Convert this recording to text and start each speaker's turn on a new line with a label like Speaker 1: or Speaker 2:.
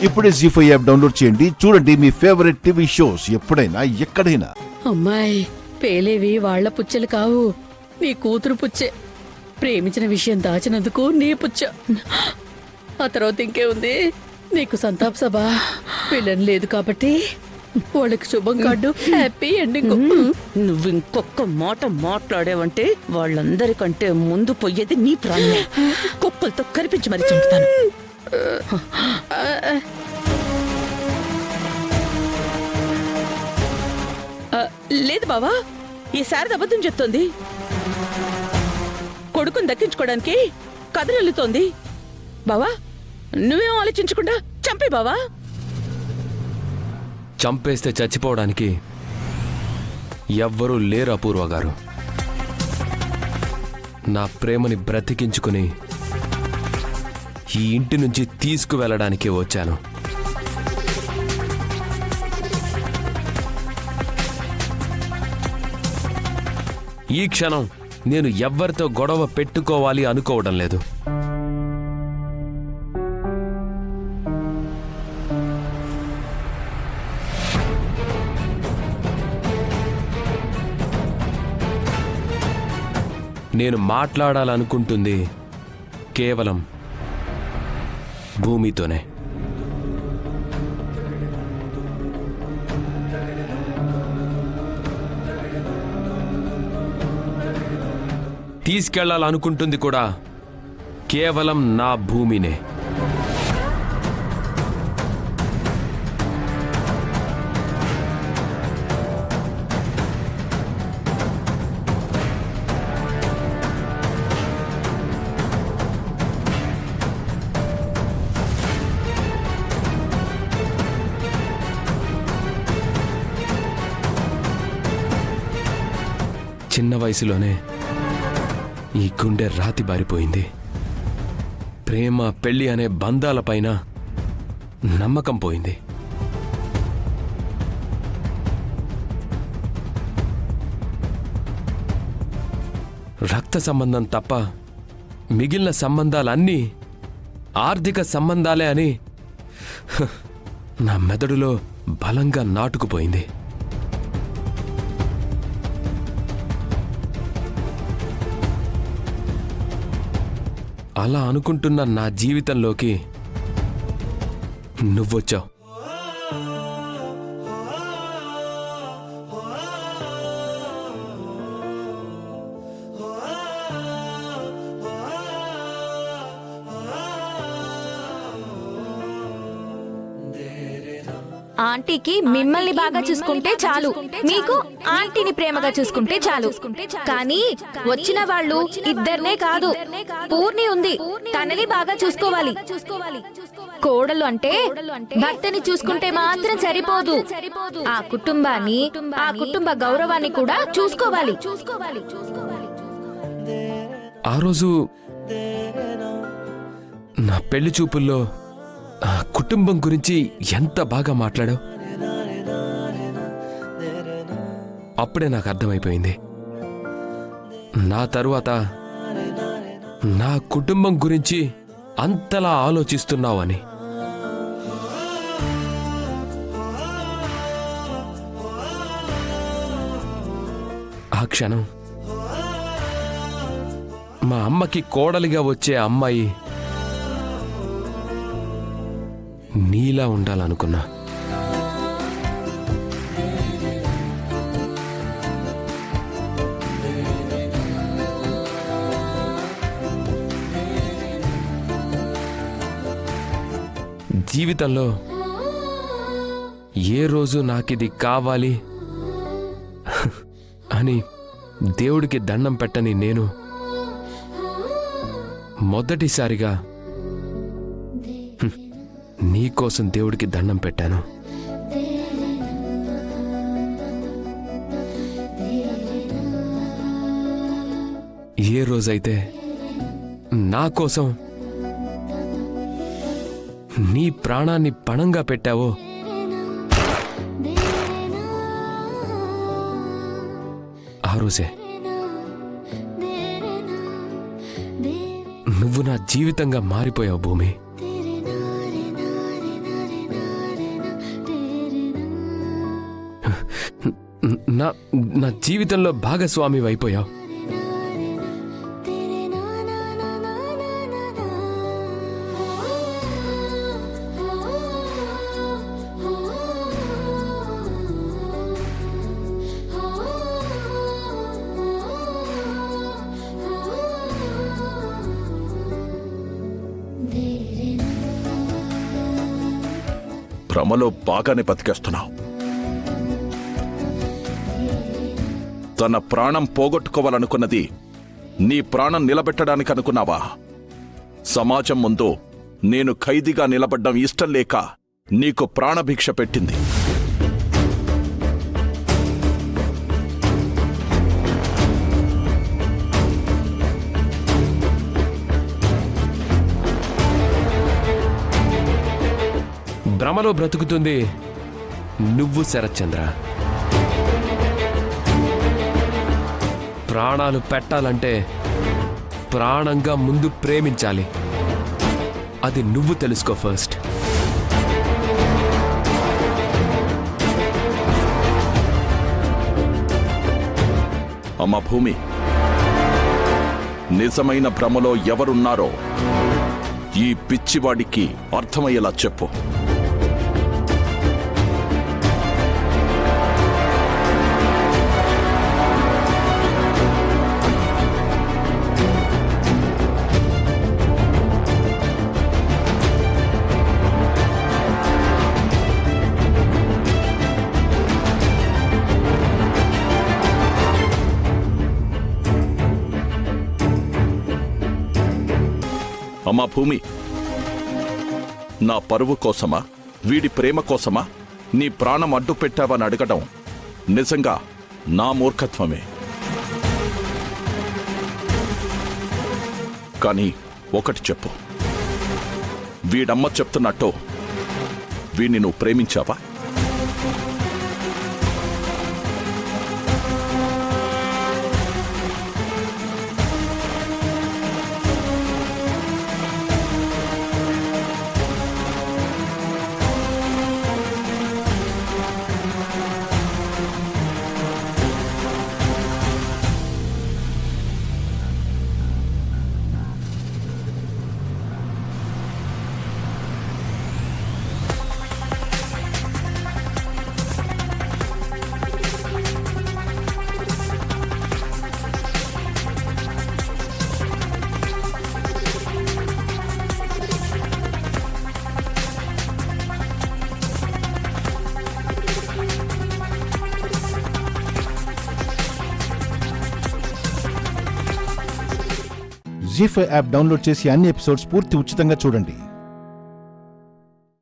Speaker 1: ఇప్పుడే జీ5 app download చేయండి. చూడండి మీ ఫేవరెట్ టీవీ షోస్ ఎప్పుడైనా ఎక్కడైనా.
Speaker 2: అమ్మాయి, పేలేవి వాళ్ల పుచ్చెలు కావు, నీ కూతురు పుచ్చే. ప్రేమించిన విషయం దాచినందుకు నీ పుచ్చ. ఆ తర్వాత ఇంకే ఉంది, నీకు సంతాప సభ. పిల్లని లేదు కాబట్టి వాళ్ళకి శుభం కార్డు, హ్యాపీ ఎండింగ్.
Speaker 3: నువ్వు ఇంకొక మాట మాట్లాడేవంటే వాళ్ళందరికంటే ముందు పోయేది నీ ప్రాణం. కుక్కలతో కనిపించి మరి చంపుతాను. లేదు బావా, ఈసారి అబద్ధం చెప్తోంది. కొడుకుని దక్కించుకోవడానికి కథనెల్లుతోంది. బావా, నువ్వేం ఆలోచించకుండా చంపే బావా.
Speaker 4: చంపేస్తే చచ్చిపోవడానికి ఎవ్వరూ లేరు అపూర్వ గారు. నా ప్రేమని బ్రతికించుకుని ఈ ఇంటి నుంచి తీసుకువెళ్ళడానికే వచ్చాను. ఈ క్షణం నేను ఎవ్వరితో గొడవ పెట్టుకోవాలి అనుకోవడం లేదు. నేను మాట్లాడాలనుకుంటుంది కేవలం భూమితోనే. తీసుకెళ్లాలనుకుంటుంది కూడా కేవలం నా భూమినే. చిన్న వయసులోనే ఈ గుండె రాతి బారిపోయింది. ప్రేమ, పెళ్లి అనే బంధాలపైన నమ్మకం పోయింది. రక్త సంబంధం తప్ప మిగిలిన సంబంధాలన్నీ ఆర్థిక సంబంధాలే అని నా మెదడులో బలంగా నాటుకుపోయింది. అలా అనుకుంటున్న నా జీవితంలోకి నువ్వొచ్చావు.
Speaker 5: ఆంటీకి మిమ్మల్ని బాగా చూసుకుంటే చాలు, మీకు ఆంటీని ప్రేమగా చూసుకుంటే చాలు. కానీ వచ్చిన వాళ్ళు ఇద్దరినే కాదు, పూర్ణి ఉంది, తనని బాగా చూసుకోవాలి. కోడలు అంటే భర్తని చూసుకుంటే మాత్రం సరిపోదు, ఆ కుటుంబాన్ని, ఆ కుటుంబ గౌరవాన్ని కూడా చూసుకోవాలి.
Speaker 4: ఆ రోజు నా పెళ్లి చూపుల్లో ఆ కుటుంబం గురించి ఎంత బాగా మాట్లాడావు. అప్పుడే నాకు అర్థమైపోయింది, నా తరువాత నా కుటుంబం గురించి అంతలా ఆలోచిస్తున్నావని. ఆ క్షణం మా అమ్మకి కోడలిగా వచ్చే అమ్మాయి నీలా ఉండాలనుకున్నా. జీవితంలో ఏ రోజు నాకిది కావాలి అని దేవుడికి దండం పెట్టని నేను మొదటిసారిగా నీకోసం దేవుడికి దండం పెట్టాను. ఏ రోజైతే నా కోసం నీ ప్రాణాన్ని పణంగా పెట్టావో ఆ రోజే నువ్వు నా జీవితంగా మారిపోయావు భూమి. నా నా జీవితంలో భాగస్వామి అయిపోయావు.
Speaker 6: భ్రమలో బాగానే బతికేస్తున్నావు. తన ప్రాణం పోగొట్టుకోవాలనుకున్నది నీ ప్రాణం నిలబెట్టడానికి అనుకున్నావా? సమాజం ముందు నేను ఖైదీగా నిలబడ్డం ఇష్టం లేక నీకు ప్రాణభిక్ష పెట్టింది.
Speaker 4: భ్రమలో బ్రతుకుతుంది నువ్వు శరత్చంద్ర. ప్రాణాలు పెట్టాలంటే ప్రాణంగా ముందు ప్రేమించాలి. అది నువ్వు తెలుసుకో ఫస్ట్.
Speaker 6: అమ్మ భూమి, నిజమైన భ్రమలో ఎవరున్నారో ఈ పిచ్చివాడికి అర్థమయ్యేలా చెప్పు. అమ్మా భూమి, నా పరువు కోసమా, వీడి ప్రేమ కోసమా నీ ప్రాణం అడ్డు పెట్టావని అడగడం నిజంగా నా మూర్ఖత్వమే. కానీ ఒకటి చెప్పు, వీడమ్మ చెప్తున్నట్టు వీడిని నువ్వు ప్రేమించావా?
Speaker 1: జీ5 యాప్ డౌన్లోడ్ చేసి అన్ని ఎపిసోడ్స్ పూర్తి ఉచితంగా చూడండి.